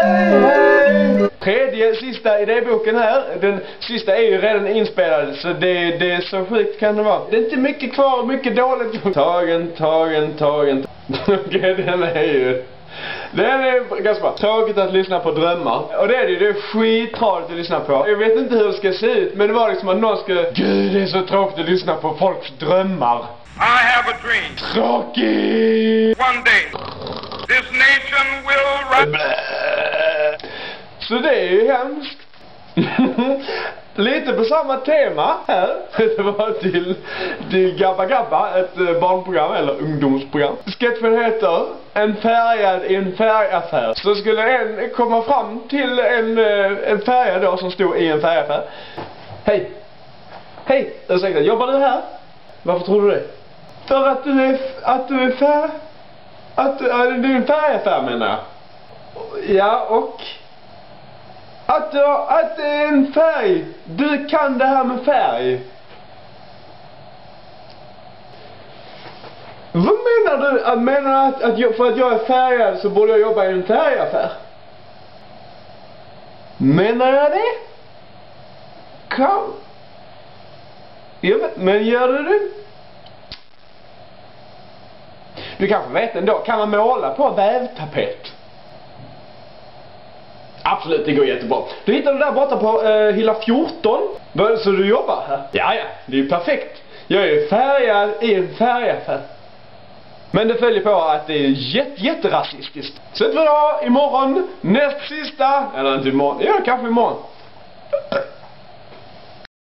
Hej hej! Tredje, sista idéboken här. Den sista är ju redan inspelad, så det är så sjukt kan det vara. Det är inte mycket kvar, mycket dåligt. Tagen. Okej, den är ju... Den är ganska bra. Tråkigt att lyssna på drömmar. Och det är det är skittradigt att lyssna på. Jag vet inte hur det ska se ut, men det var liksom att någon ska... Gud, det är så tråkigt att lyssna på folks drömmar. I have a dream. Tråkigt! One day, this nation will rise. Så det är ju hemskt. Lite på samma tema här. Det var till Gabba Gabba, ett barnprogram eller ungdomsprogram. Sketchen heter En färgad i en färgaffär. Så skulle en komma fram till en färja då som stod i en färgaffär. Hej, ursäkta, jobbar du här? Varför tror du det? För att du är färg... det är en färgaffär menar jag. Ja, och... Att det är en färg. Du kan det här med färg. Vad menar du? Menar du att för att jag är färgad så borde jag jobba i en färgaffär? Menar jag det? Men gör du det? Du kanske vet ändå. Kan man måla på vävtapet? Absolut, det går jättebra. Du hittar det där borta på hylla 14. Så du jobbar här? Ja, det är ju perfekt. Jag är ju färgad i en färgaffär. Men det följer på att det är jätterasistiskt. Så för idag, imorgon, näst sista. Eller inte imorgon, ja kanske imorgon.